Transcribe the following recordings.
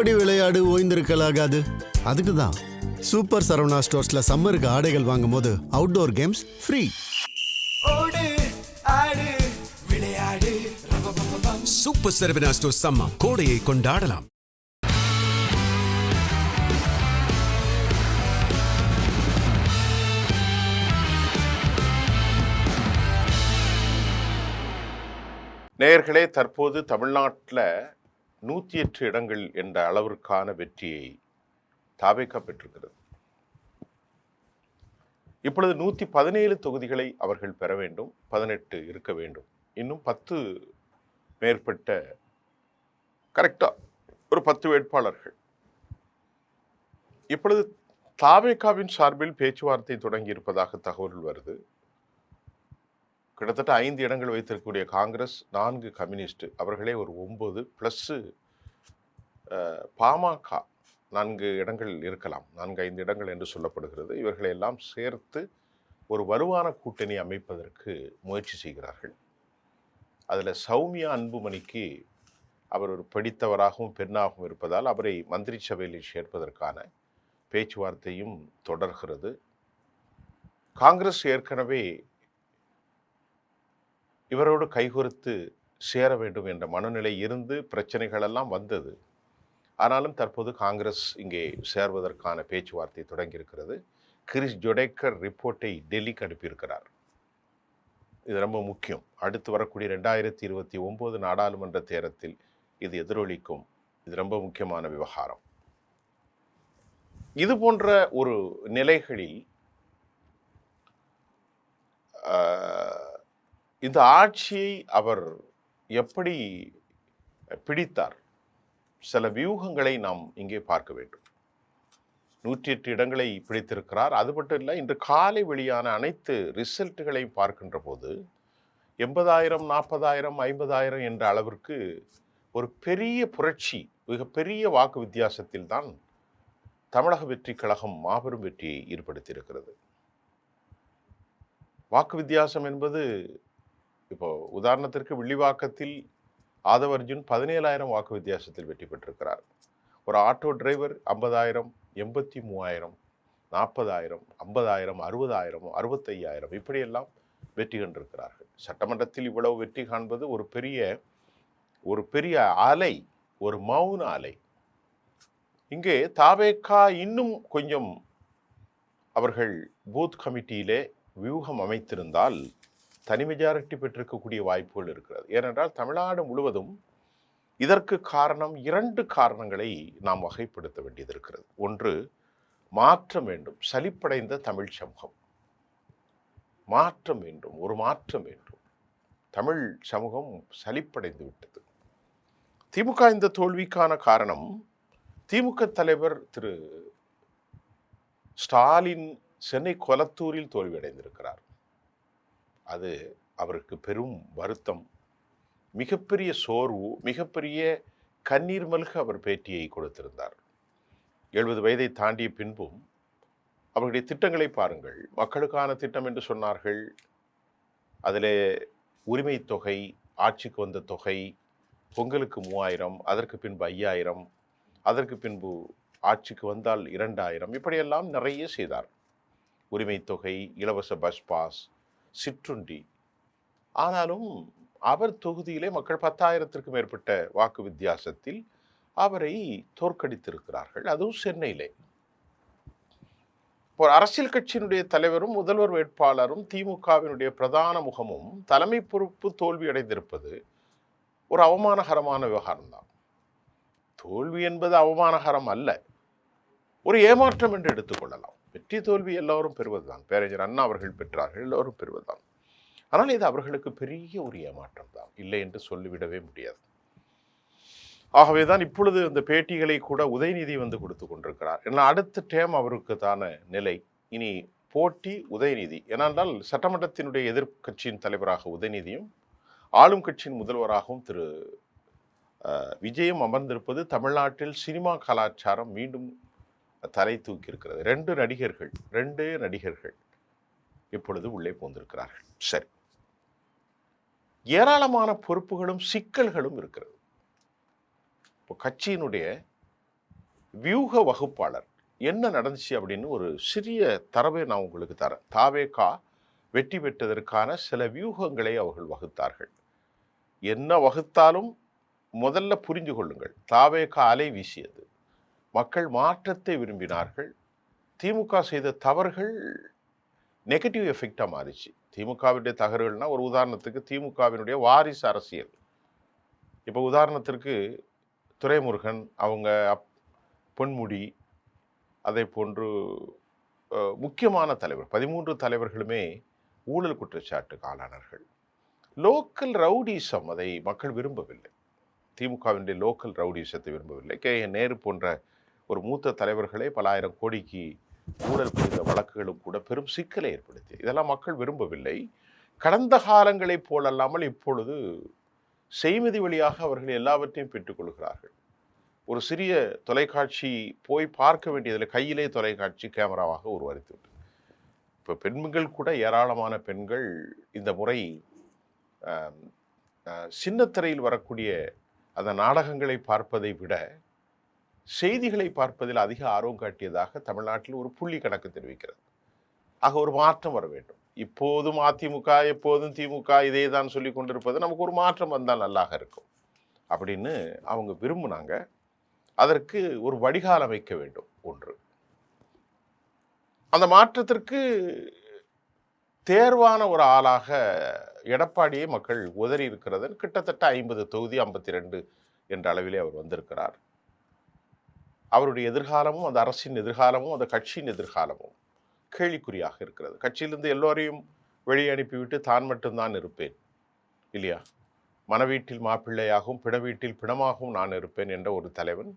ஓடி விளையாடு ஓய்ந்திருக்கலாகாது. அதுக்கு தான் சூப்பர் சரவணா ஸ்டோர்ஸ்ல சம்மருக்கு ஆடைகள் வாங்கும் போது outdoor games free. Super Saravana stores summer கோடையை கொண்டாடலாம். நேயர்களே, தற்போது தமிழ்நாட்டில் 108 இடங்கள் என்ற அளவிற்கான வெற்றியை தாவேகா பெற்றிருக்கிறது. இப்பொழுது 117 தொகுதிகளை அவர்கள் பெற வேண்டும், 18 இருக்க வேண்டும். இன்னும் 10 மேற்பட்ட கரெக்டா ஒரு 10 வேட்பாளர்கள். இப்பொழுது தாவேகாவின் சார்பில் பேச்சுவார்த்தை தொடங்கி இருப்பதாக தகவல் வருது. கிட்டத்தட்ட 5 இடங்கள் வைத்திருக்கக்கூடிய காங்கிரஸ், 4 கம்யூனிஸ்ட், அவர்களே ஒரு 9 பிளஸ் பாமக 4 இடங்கள் இருக்கலாம், 4-5 இடங்கள் என்று சொல்லப்படுகிறது. இவர்களை எல்லாம் சேர்த்து ஒரு வலுவான கூட்டணி அமைப்பதற்கு முயற்சி செய்கிறார்கள். அதில் சௌமியா அன்புமணிக்கு அவர் ஒரு படித்தவராகவும் பெண்ணாகவும் இருப்பதால் அவரை மந்திரி சபையில் சேர்ப்பதற்கான பேச்சுவார்த்தையும் தொடர்கிறது. காங்கிரஸ் ஏற்கனவே இவரோடு கைகோர்த்து சேர வேண்டும் என்ற மனநிலை இருந்து பிரச்சனைகள் எல்லாம் வந்தது. ஆனாலும் தற்போது காங்கிரஸ் இங்கே சேர்வதற்கான பேச்சுவார்த்தை தொடங்கியிருக்கிறது. கிரிஷ் ஜோடேக்கர் ரிப்போர்ட்டை டெல்லிக்கு அனுப்பியிருக்கிறார். இது ரொம்ப முக்கியம். அடுத்து வரக்கூடிய 2029 நாடாளுமன்ற தேர்தலில் இது எதிரொலிக்கும். இது ரொம்ப முக்கியமான விவகாரம். இது போன்ற ஒரு நிலைகளில் இந்த ஆட்சியை அவர் எப்படி பிடித்தார்? சில வியூகங்களை நாம் இங்கே பார்க்க வேண்டும். 108 இடங்களை பிடித்திருக்கிறார். அது மட்டும் இல்லை, இன்று காலை வெளியான அனைத்து ரிசல்ட்டுகளை பார்க்கின்ற போது 80,000, 40,000, 50,000 என்ற அளவிற்கு ஒரு பெரிய புரட்சி, மிகப்பெரிய வாக்கு வித்தியாசத்தில் தான் தமிழக வெற்றி கழகம் மாபெரும் வெற்றியை ஏற்படுத்தியிருக்கிறது. வாக்கு வித்தியாசம் என்பது இப்போ உதாரணத்திற்கு வில்லிவாக்கத்தில் ஆதவ அர்ஜுன் 17,000 வாக்கு வித்தியாசத்தில் வெற்றி பெற்றிருக்கிறார். ஒரு ஆட்டோ டிரைவர் 50,000, 83,000, 40,000, 50,000, 60,000, 65,000 இப்படியெல்லாம் வெற்றி கண்டிருக்கிறார்கள். சட்டமன்றத்தில் இவ்வளவு வெற்றி காண்பது ஒரு பெரிய அலை, ஒரு மௌன அலை. இங்கே தாவேகா இன்னும் கொஞ்சம் அவர்கள் பூத் கமிட்டியிலே வியூகம் அமைத்திருந்தால் தனி மெஜாரிட்டி பெற்றிருக்கக்கூடிய வாய்ப்புகள் இருக்கிறது. ஏனென்றால் தமிழ்நாடு முழுவதும் இதற்கு காரணம் 2 காரணங்களை நாம் வகைப்படுத்த வேண்டியது இருக்கிறது. ஒன்று, மாற்றம் வேண்டும். சலிப்படைந்த தமிழ் சமூகம் மாற்றம் வேண்டும், ஒரு மாற்றம் வேண்டும். தமிழ் சமூகம் சலிப்படைந்து விட்டது. திமுக இந்த தோல்விக்கான காரணம், திமுக தலைவர் திரு ஸ்டாலின் சென்னை கொளத்தூரில் தோல்வியடைந்திருக்கிறார். அது அவருக்கு பெரும் வருத்தம், மிகப்பெரிய சோர்வு, மிகப்பெரிய கண்ணீர் மல்க அவர் பேட்டியை கொடுத்திருந்தார். 70 வயதை தாண்டிய பின்பும் அவருடைய திட்டங்களை பாருங்கள். மக்களுக்கான திட்டம் என்று சொன்னார்கள். அதில் உரிமை தொகை, ஆட்சிக்கு வந்த தொகை, பொங்கலுக்கு 3,000, அதற்கு பின்பு 5,000, அதற்கு பின்பு ஆட்சிக்கு வந்தால் 2,000, இப்படியெல்லாம் நிறைய செய்தார். உரிமை தொகை, இலவச பஸ் பாஸ், சிற்றுண்டி. ஆனாலும் அவர் தொகுதியிலே மக்கள் 10,000த்திற்கும் மேற்பட்ட வாக்கு வித்தியாசத்தில் அவரை தோற்கடித்திருக்கிறார்கள். அதுவும் சென்னையிலே. ஒரு அரசியல் கட்சியினுடைய தலைவரும் முதல்வர் வேட்பாளரும் திமுகவினுடைய பிரதான முகமும் தலைமை பொறுப்பு தோல்வி அடைந்திருப்பது ஒரு அவமானகரமான விவகாரம் தான். தோல்வி என்பது அவமானகரம் அல்ல, ஒரு ஏமாற்றம் என்று எடுத்துக்கொள்ளலாம். வெற்றி தோல்வி எல்லோரும் பெறுவதுதான். பேரறிஞர் அண்ணா அவர்கள் பெற்றார்கள், எல்லோரும் பெறுவதுதான். ஆனால் இது அவர்களுக்கு பெரிய ஒரு ஏமாற்றம் தான், இல்லை என்று சொல்லிவிடவே முடியாது. ஆகவேதான் இப்பொழுது இந்த பேட்டிகளை கூட உதயநிதி வந்து கொடுத்து கொண்டிருக்கிறார். ஏன்னா அடுத்த டேம் அவருக்கு தான நிலை. இனி போட்டி உதயநிதி. ஏனென்றால் சட்டமன்றத்தினுடைய எதிர்கட்சியின் தலைவராக உதயநிதியும் ஆளும் கட்சியின் முதல்வராகவும் திரு விஜயும் அமர்ந்திருப்பது தமிழ்நாட்டில் சினிமா கலாச்சாரம் மீண்டும் தலை தூக்கி இருக்கிறது. 2 நடிகர்கள் இப்பொழுது உள்ளே போந்திருக்கிறார்கள். சரி, ஏராளமான பொறுப்புகளும் சிக்கல்களும் இருக்கிறது. இப்போ கட்சியினுடைய வியூக வகுப்பாளர். என்ன நடந்துச்சு அப்படின்னு ஒரு சிறிய தரவை நான் உங்களுக்கு தரேன். தாவேகா வெற்றி பெற்றதற்கான சில வியூகங்களை அவர்கள் வகுத்தார்கள். என்ன வகுத்தாலும் முதல்ல புரிந்து கொள்ளுங்கள், தாவேகா அலை வீசியது. மக்கள் மாற்றத்தை விரும்பினார்கள். திமுக செய்த தவறுகள் நெகட்டிவ் எஃபெக்டா மாறிச்சு. திமுகவுடைய தகவல்னா ஒரு உதாரணத்துக்கு திமுகவினுடைய வாரிசு அரசியல். இப்போ உதாரணத்திற்கு துரைமுருகன் அவங்க பொன்முடி, அதே போன்று முக்கியமான தலைவர் 13 தலைவர்களுமே ஊழல் குற்றச்சாட்டுக்கு ஆளானார்கள். லோக்கல் ரவுடிசம் அதை மக்கள் விரும்பவில்லை. திமுகவினுடைய லோக்கல் ரவுடிசத்தை விரும்பவில்லை. கே.என். நேரு போன்ற ஒரு மூத்த தலைவர்களே பல ஆயிரம் கோடிக்கு ஊழல் புரிந்த வழக்குகளும் கூட பெரும் சிக்கலை ஏற்படுத்தி, இதெல்லாம் மக்கள் விரும்பவில்லை. கடந்த காலங்களைப் போலல்லாமல் இப்பொழுது செய்மதி வழியாக அவர்கள் எல்லாவற்றையும் பெற்றுக்கொள்கிறார்கள். ஒரு சிறிய தொலைக்காட்சி போய் பார்க்க வேண்டியதில் கையிலே தொலைக்காட்சி கேமராவாக உருவாகித்து விட்டது. இப்போ பெண்கள் கூட ஏராளமான பெண்கள் இந்த முறை சின்னத்திரையில் வரக்கூடிய அந்த நாடகங்களை பார்ப்பதை விட செய்திகளை பார்ப்பதில் அதிக ஆர்வம் காட்டியதாக தமிழ்நாட்டில் ஒரு புள்ளி கணக்கு தெரிவிக்கிறது. ஆக ஒரு மாற்றம் வர வேண்டும். இப்போதும் அதிமுக எப்போதும் திமுக இதே தான் சொல்லி கொண்டிருப்பது, நமக்கு ஒரு மாற்றம் வந்தால் நல்லாக இருக்கும் அப்படின்னு அவங்க விரும்புனாங்க. அதற்கு ஒரு வடிகால் அமைக்க வேண்டும். ஒன்று, அந்த மாற்றத்திற்கு தேர்வான ஒரு ஆளாக எடப்பாடியை மக்கள் உதறி இருக்கிறது. கிட்டத்தட்ட 50 தொகுதி 52 என்ற அளவிலே அவர் வந்திருக்கிறார். அவருடைய எதிர்காலமும் அந்த அரசின் எதிர்காலமும் அந்த கட்சியின் எதிர்காலமும் கேள்விக்குறியாக இருக்கிறது. கட்சியிலிருந்து எல்லோரையும் வெளியே அனுப்பிவிட்டு தான் மட்டும்தான் இருப்பேன் இல்லையா, மனவீட்டில் மாப்பிள்ளையாகவும் பிண வீட்டில் பிணமாகவும் நான் இருப்பேன் என்ற ஒரு தலைவன்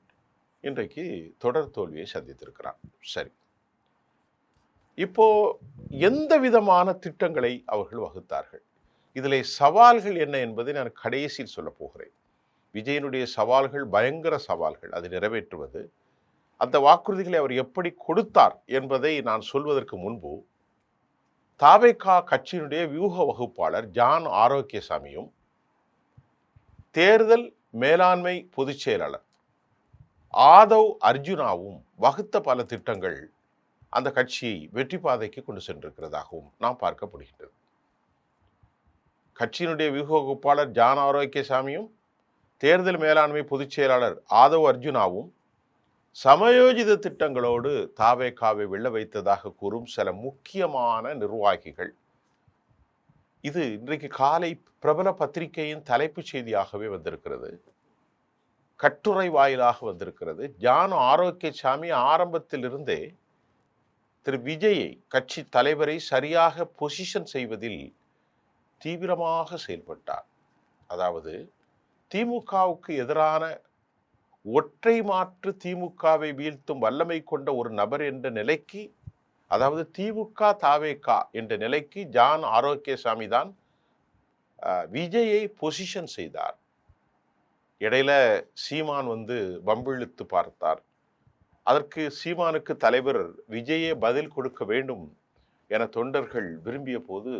இன்றைக்கு தொடர் தோல்வியை சந்தித்திருக்கிறார். சரி, இப்போ எந்த விதமான திட்டங்களை அவர்கள் வகுத்தார்கள், இதிலே சவால்கள் என்ன என்பதை நான் கடைசியில் சொல்ல போகிறேன். விஜயனுடைய சவால்கள் பயங்கர சவால்கள். அதை நிறைவேற்றுவது, அந்த வாக்குறுதிகளை அவர் எப்படி கொடுத்தார் என்பதை நான் சொல்வதற்கு முன்பு, தாவேகா கட்சியினுடைய வியூக வகுப்பாளர் ஜான் ஆரோக்கியசாமியும் தேர்தல் மேலாண்மை பொதுச் செயலாளர் ஆதவ் அர்ஜுனாவும் வகுத்த பல திட்டங்கள் அந்த கட்சியை வெற்றி பாதைக்கு கொண்டு சென்றிருக்கிறதாகவும் நாம் பார்க்கப்படுகின்றது. கட்சியினுடைய வியூக வகுப்பாளர் ஜான் ஆரோக்கியசாமியும் தேர்தல் மேலாண்மை பொதுச் செயலாளர் ஆதவ் அர்ஜுனாவும் சமயோஜித திட்டங்களோடு தாவேகாவை வெல்ல வைத்ததாக கூறும் சில முக்கியமான நிர்வாகிகள். இது இன்றைக்கு காலை பிரபல பத்திரிகையின் தலைப்புச் செய்தியாகவே வந்திருக்கிறது, கட்டுரை வாயிலாக வந்திருக்கிறது. ஜான் ஆரோக்கியசாமி ஆரம்பத்தில் இருந்தே திரு விஜயை, கட்சி தலைவரை சரியாக பொசிஷன் செய்வதில் தீவிரமாக செயல்பட்டார். அதாவது திமுகவுக்கு எதிரான ஒற்றை மாற்று திமுகவை வீழ்த்தும் வல்லமை கொண்ட ஒரு நபர் என்ற நிலைக்கு, அதாவது திமுக தாவேகா என்ற நிலைக்கு ஜான் ஆரோக்கியசாமி தான் விஜயை பொசிஷன் செய்தார். இடையில சீமான் வம்பிழுத்து பார்த்தார். அதற்கு சீமானுக்கு தலைவர் விஜயே பதில் கொடுக்க வேண்டும் என தொண்டர்கள் விரும்பிய போது,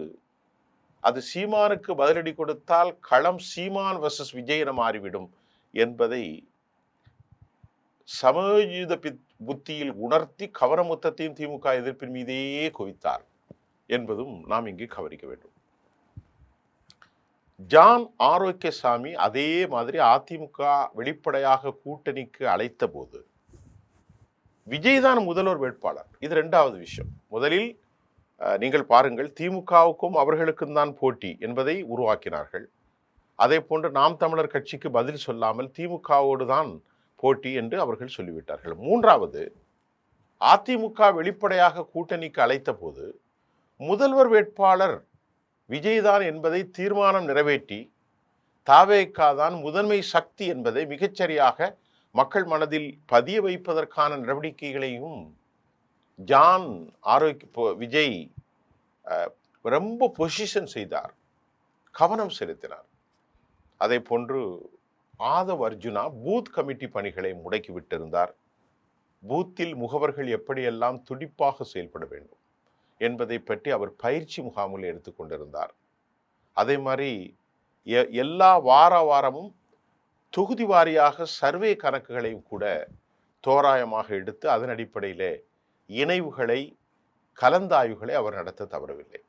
அது சீமானுக்கு பதிலடி கொடுத்தால் களம் சீமான் வர்சஸ் விஜய் என மாறிவிடும் என்பதை சமயோஜித புத்தியில் உணர்த்தி கவனமொத்தத்தையும் திமுக எதிர்ப்பின் மீதேயே குவித்தார் என்பதும் நாம் இங்கு கவனிக்க வேண்டும். ஜான் ஆரோக்கியசாமி அதே மாதிரி அதிமுக வெளிப்படையாக கூட்டணிக்கு அழைத்த போது விஜய் தான் முதல்வர் வேட்பாளர். இது இரண்டாவது விஷயம். முதலில் நீங்கள் பாருங்கள், திமுகவுக்கும் அவர்களுக்கும் தான் போட்டி என்பதை உருவாக்கினார்கள். அதே போன்று நாம் தமிழர் கட்சிக்கு பதில் சொல்லாமல் திமுகவோடு தான் போட்டி என்று அவர்கள் சொல்லிவிட்டார்கள். மூன்றாவது, அதிமுக வெளிப்படையாக கூட்டணிக்கு அழைத்த போது முதல்வர் வேட்பாளர் விஜய்தான் என்பதை தீர்மானம் நிறைவேற்றி தாவேகா தான் முதன்மை சக்தி என்பதை மிகச்சரியாக மக்கள் மனதில் பதிய வைப்பதற்கான நடவடிக்கைகளையும் ஜான் விஜய் ரொம்ப பொசிஷன் செய்தார், கவனம் செலுத்தினார். அதே போன்று ஆதவ் அர்ஜுனா பூத் கமிட்டி பணிகளை முடக்கி விட்டிருந்தார். பூத்தில் முகவர்கள் எப்படியெல்லாம் துடிப்பாக செயல்பட வேண்டும் என்பதை பற்றி அவர் பயிற்சி முகாமில் எடுத்துக்கொண்டிருந்தார். அதே மாதிரி எல்லா வாரமும் தொகுதி வாரியாக சர்வே கணக்குகளையும் கூட தோராயமாக எடுத்து அதன் அடிப்படையிலே இணைவுகளை கலந்தாய்வுகளை அவர் நடத்த தவறவில்லை.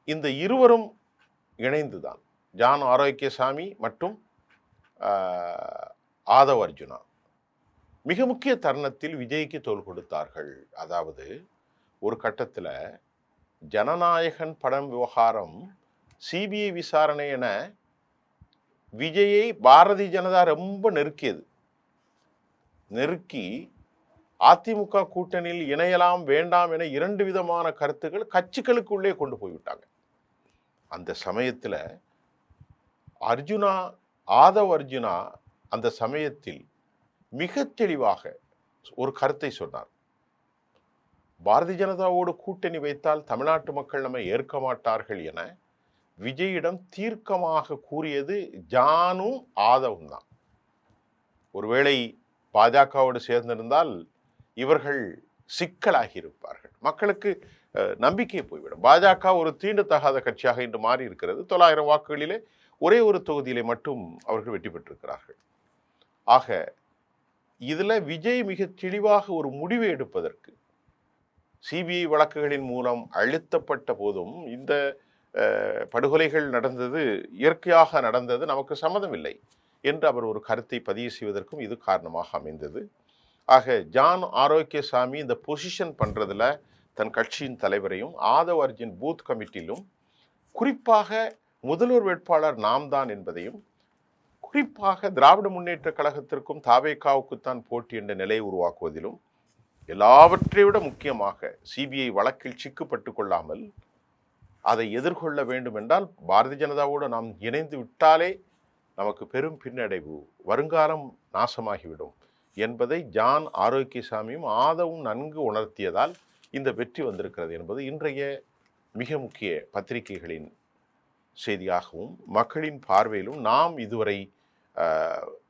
இந்த இருவரும் இணைந்துதான் ஜான் ஆரோக்கியசாமி மற்றும் ஆதவ் அர்ஜுனா மிக முக்கிய தருணத்தில் விஜய்க்கு தோள் கொடுத்தார்கள். அதாவது ஒரு கட்டத்தில் ஜனநாயகன் படம் விவகாரம் சிபிஐ விசாரணை என விஜயை பாரதிய ஜனதா ரொம்ப நெருக்கி அதிமுக கூட்டணியில் இணையலாம் வேண்டாம் என 2 விதமான கருத்துக்கள் கட்சிகளுக்குள்ளே கொண்டு போய்விட்டாங்க. அந்த சமயத்தில் ஆதவ் அர்ஜுனா அந்த சமயத்தில் மிக தெளிவாக ஒரு கருத்தை சொன்னார். பாரதிய ஜனதாவோடு கூட்டணி வைத்தால் தமிழ்நாட்டு மக்கள் நம்மை ஏற்க மாட்டார்கள் என விஜயிடம் தீர்க்கமாக கூறியது ஜானும் ஆதவும் தான். ஒருவேளை பாஜகவோடு சேர்ந்திருந்தால் இவர்கள் சிக்கலாகி இருப்பார்கள். மக்களுக்கு நம்பிக்கை போய்விடும். பாஜக ஒரு தீண்டத்தகாத கட்சியாக இன்று மாறி இருக்கிறது. 900 வாக்குகளிலே ஒரே ஒரு தொகுதியிலே மட்டும் அவர்கள் வெற்றி பெற்றிருக்கிறார்கள். ஆக இதுல விஜய் மிக தெளிவாக ஒரு முடிவை எடுப்பதற்கு சிபிஐ வழக்குகளின் மூலம் அழுத்தப்பட்ட போதும் இந்த படுகொலைகள் நடந்தது இயற்கையாக நடந்தது, நமக்கு சம்மதம் இல்லை என்று அவர் ஒரு கருத்தை பதிவு செய்வதற்கும் இது காரணமாக அமைந்தது. ஆக ஜான் ஆரோக்கியசாமி இந்த பொசிஷன் பண்றதுல தன் கட்சியின் தலைவரையும் ஆதவ் அர்ஜுன் பூத் கமிட்டியிலும் குறிப்பாக முதல்வர் வேட்பாளர் நாம் தான் என்பதையும், குறிப்பாக திராவிட முன்னேற்ற கழகத்திற்கும் தாவேகாவுக்குத்தான் போட்டி என்ற நிலையை உருவாக்குவதிலும், எல்லாவற்றை விட முக்கியமாக சிபிஐ வழக்கில் சிக்கப்பட்டு கொள்ளாமல் அதை எதிர்கொள்ள வேண்டும் என்றால் பாரதிய ஜனதாவோடு நாம் இணைந்து விட்டாலே நமக்கு பெரும் பின்னடைவு, வருங்காலம் நாசமாகிவிடும் என்பதை ஜான் ஆரோக்கியசாமியும் ஆதவும் நன்கு உணர்த்தியதால் இந்த வெற்றி வந்திருக்கிறது என்பது இன்றைய மிக முக்கிய பத்திரிகைகளின் செய்தியாகவும் மக்களின் பார்வையிலும் நாம் இதுவரை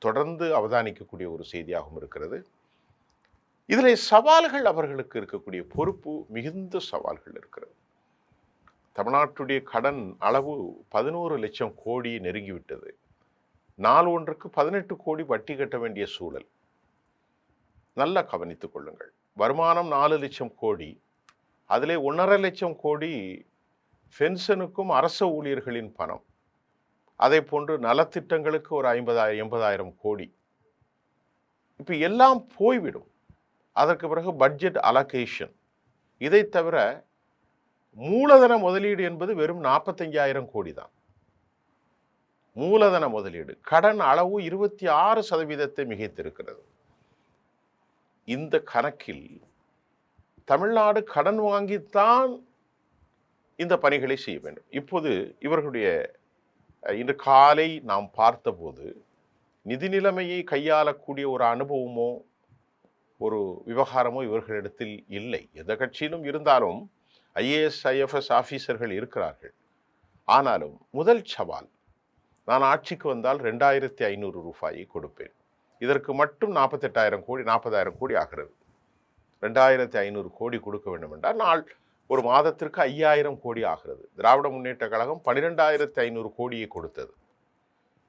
தொடர்ந்து அவதானிக்கக்கூடிய ஒரு செய்தியாகவும் இருக்கிறது. இதில் சவால்கள், அவர்களுக்கு இருக்கக்கூடிய பொறுப்பு மிகுந்த சவால்கள் இருக்கிறது. தமிழ்நாட்டுடைய கடன் அளவு 11 லட்சம் கோடி நெருங்கிவிட்டது. நாள் ஒன்றுக்கு 18 கோடி வட்டி கட்ட வேண்டிய சூழல். நல்லா கவனித்துக் கொள்ளுங்கள். வருமானம் 4 லட்சம் கோடி, அதிலே 1.5 லட்சம் கோடி பென்ஷனுக்கும் அரசு ஊழியர்களின் பணம். அதே போன்று நலத்திட்டங்களுக்கு ஒரு 50,000-80,000 கோடி. இப்போ எல்லாம் போய்விடும். அதற்கு பிறகு பட்ஜெட் அலோகேஷன். இதை தவிர மூலதன முதலீடு என்பது வெறும் 45,000 கோடி தான். மூலதன முதலீடு கடன் அளவு 26% மிகைத்திருக்கிறது. இந்த கணக்கில் தமிழ்நாடு கடன் வாங்கித்தான் இந்த பணிகளை செய்ய வேண்டும். இப்போது இவர்களுடைய இன்று காலை நாம் பார்த்தபோது நிதி நிலைமையை கையாளக்கூடிய ஒரு அனுபவமோ ஒரு விவகாரமோ இவர்களிடத்தில் இல்லை. எந்த கட்சியிலும் இருந்தாலும் ஐஏஎஸ் ஐஎஃப்எஸ் ஆஃபீஸர்கள் இருக்கிறார்கள். ஆனாலும் முதல் சவால், நான் ஆட்சிக்கு வந்தால் 2,500 ரூபாயை கொடுப்பேன். இதற்கு மட்டும் 48,000 கோடி 40,000 கோடி ஆகிறது. 2,500 கோடி கொடுக்க வேண்டும் என்றால் நாள் ஒரு மாதத்திற்கு 5,000 கோடி ஆகிறது. திராவிட முன்னேற்ற கழகம் 12,500 கோடியை கொடுத்தது.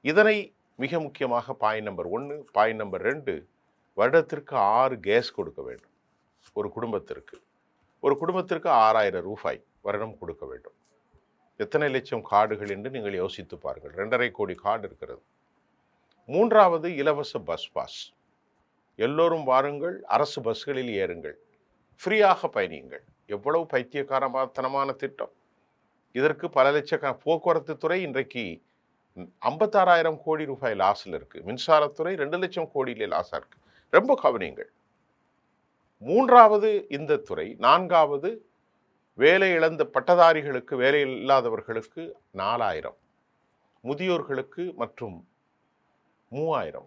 இதனை மிக முக்கியமாக பாயிண்ட் நம்பர் 1, பாயிண்ட் நம்பர் 2, வருடத்திற்கு 6 கேஸ் கொடுக்க வேண்டும். ஒரு குடும்பத்திற்கு 6,000 ரூபாய் வருடம் கொடுக்க வேண்டும். எத்தனை லட்சம் கார்டுகள் என்று நீங்கள் யோசித்து பாருங்கள். 2.5 கோடி கார்டு இருக்கிறது. 3வது இலவச பஸ் பாஸ். எல்லோரும் வாருங்கள், அரசு பஸ்களில் ஏறுங்கள், ஃப்ரீயாக பயணியுங்கள். எவ்வளவு பைத்தியக்காரத்தனமான திட்டம்! இதற்கு பல லட்ச போக்குவரத்து துறை இன்றைக்கு 56,000 கோடி ரூபாய் லாஸில் இருக்கு. மின்சாரத்துறை 2 லட்சம் கோடியிலே லாஸா இருக்கு. ரொம்ப கவனியுங்கள். 3வது இந்த துறை. 4வது வேலை இழந்த பட்டதாரிகளுக்கு, வேலை இல்லாதவர்களுக்கு 4,000, முதியோர்களுக்கு மற்றும் 3,000.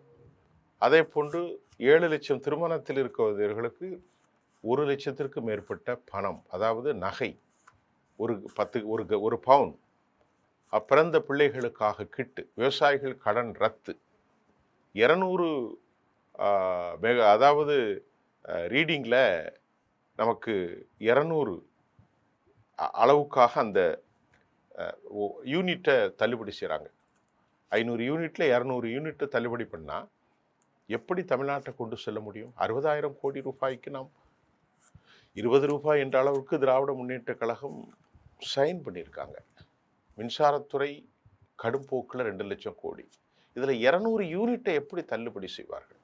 அதே போன்று 7 லட்சம் திருமணத்தில் இருக்கிறவர்களுக்கு 1 லட்சத்திற்கு மேற்பட்ட பணம், அதாவது நகை, ஒரு பவுன். பிறந்த பிள்ளைகளுக்காக கிட்டு, விவசாயிகள் கடன் ரத்து, 200 அதாவது ரீடிங்கில் நமக்கு 200 அளவுக்காக அந்த யூனிட்டை தள்ளுபடி செய்கிறாங்க. 500 யூனிட்டில் 200 யூனிட்டை தள்ளுபடி பண்ணால் எப்படி தமிழ்நாட்டை கொண்டு செல்ல முடியும்? 60,000 கோடி ரூபாய்க்கு நாம் 20 ரூபாய் என்ற அளவுக்கு திராவிட முன்னேற்ற கழகம் சைன் பண்ணியிருக்காங்க. மின்சாரத்துறை கடும் போக்கில் 2 லட்சம் கோடி. இதில் 200 யூனிட்டை எப்படி தள்ளுபடி செய்வார்கள்?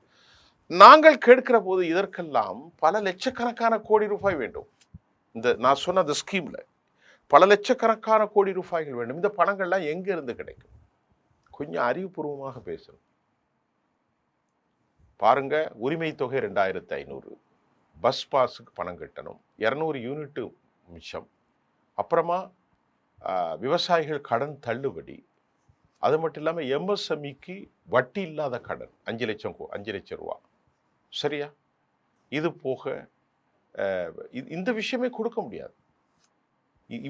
நாங்கள் கேட்கிற போது இதற்கெல்லாம் பல லட்சக்கணக்கான கோடி ரூபாய் வேண்டும். இந்த நான் சொன்ன அந்த ஸ்கீமில் பல லட்சக்கணக்கான கோடி ரூபாய்கள் வேண்டும். இந்த பணங்கள்லாம் எங்கிருந்து கிடைக்கும்? கொஞ்சம் அறிவுபூர்வமாக பேசணும். பாருங்க, உரிமை தொகை 2,500, பஸ் பாஸுக்கு பணம் கட்டணும், 200 யூனிட்டு மிச்சம், அப்புறமா விவசாயிகள் கடன் தள்ளுபடி, அது மட்டும் இல்லாமல் எம்எஸ்எம்இக்கு வட்டி இல்லாத கடன் 5 லட்சம் ரூபா. சரியா? இது போக இந்த விஷயமே கொடுக்க முடியாது.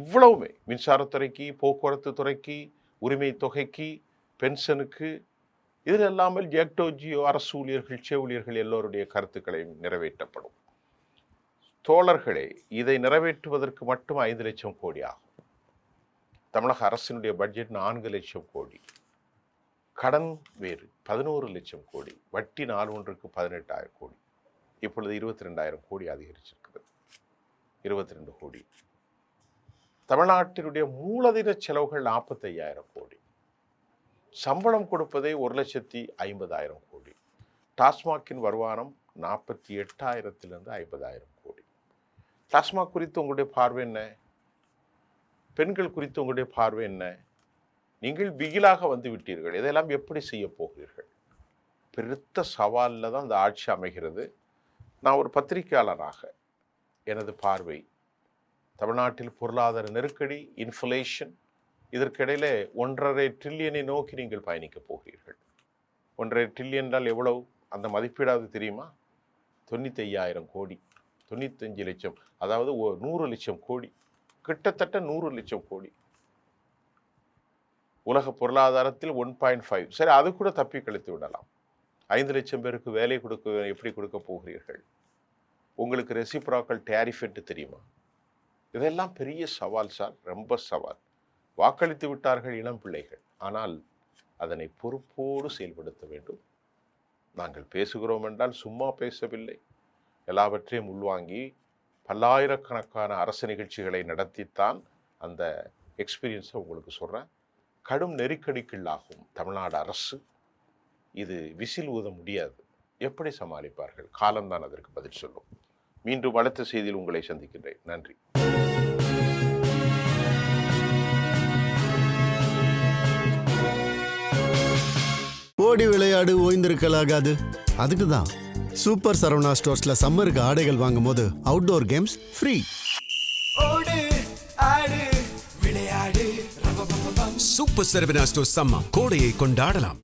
இவ்வளவுமே மின்சாரத்துறைக்கு, போக்குவரத்து துறைக்கு, உரிமை தொகைக்கு, பென்ஷனுக்கு, இதில் இல்லாமல் ஜியோ அரசு ஊழியர்கள், செவிலியர்கள் எல்லோருடைய கருத்துக்களையும் நிறைவேற்றப்படும். தோழர்களே, இதை நிறைவேற்றுவதற்கு மட்டும் 5 லட்சம் கோடி ஆகும். தமிழக அரசினுடைய பட்ஜெட் 4 லட்சம் கோடி. கடன் வேறு 11 லட்சம் கோடி. வட்டி நாள் ஒன்றுக்கு 18,000 கோடி. இப்பொழுது 22,000 கோடி அதிகரிச்சிருக்கிறது. 22 கோடி. தமிழ்நாட்டினுடைய மூலதன செலவுகள் 45,000 கோடி. சம்பளம் கொடுப்பதே 1,50,000 கோடி. டாஸ்மாகின் வருமானம் 48,000 50,000 கோடி. டாஸ்மாக் குறித்து உங்களுடைய பார்வை என்ன? பெண்கள் குறித்து உங்களுடைய பார்வை என்ன? நீங்கள் பிகிலாக வந்து விட்டீர்கள். இதெல்லாம் எப்படி செய்ய போகிறீர்கள்? பெருத்த சவாலில் தான் இந்த ஆட்சி அமைகிறது. நான் ஒரு பத்திரிகையாளராக எனது பார்வை, தமிழ்நாட்டில் பொருளாதார நெருக்கடி, இன்ஃப்ளேஷன், இதற்கிடையில் 1.5 ட்ரில்லியனை நோக்கி நீங்கள் பயணிக்க போகிறீர்கள். 1.5 ட்ரில்லியன் என்றால் எவ்வளவு? அந்த மதிப்பீடாவது தெரியுமா? 95,000 கோடி, 95 லட்சம், அதாவது 100 லட்சம் கோடி, கிட்டத்தட்ட 100 லட்சம் கோடி. உலக பொருளாதாரத்தில் 1.5. சரி, அது கூட தப்பி கழித்து விடலாம். 5 லட்சம் பேருக்கு வேலை எப்படி கொடுக்க போகிறீர்கள்? உங்களுக்கு ரெசிப்ராக்கல் டேரிஃப் என்று தெரியுமா? இதெல்லாம் பெரிய சவால் சார், ரொம்ப சவால். வாக்களித்து விட்டார்கள் இளம் பிள்ளைகள், ஆனால் அதனை பொறுப்போடு செயல்படுத்த வேண்டும். நாங்கள் பேசுகிறோம் என்றால் சும்மா பேசவில்லை. எல்லாவற்றையும் உள்வாங்கி பல்லாயிரக்கணக்கான அரசு நிகழ்ச்சிகளை நடத்தித்தான் அந்த எக்ஸ்பீரியன்ஸை உங்களுக்கு சொல்கிறேன். கடும் நெருக்கடிக்குள்ளாகும் தமிழ்நாடு அரசு. இது விசில் ஊத முடியாது. எப்படி சமாளிப்பார்கள்? காலம்தான் அதற்கு பதில் சொல்லும். மீண்டும் அடுத்த செய்தியில் உங்களை சந்திக்கின்றேன். நன்றி. ஓடி விளையாடு, ஓய்ந்திருக்கலாகாது. அதுக்கு தான் சூப்பர் சரவணா ஸ்டோர்ஸ்ல சம்மருக்கு ஆடைகள் வாங்கும் போது outdoor games free. Super Saravana stores summer கோடையை கொண்டாடலாம்.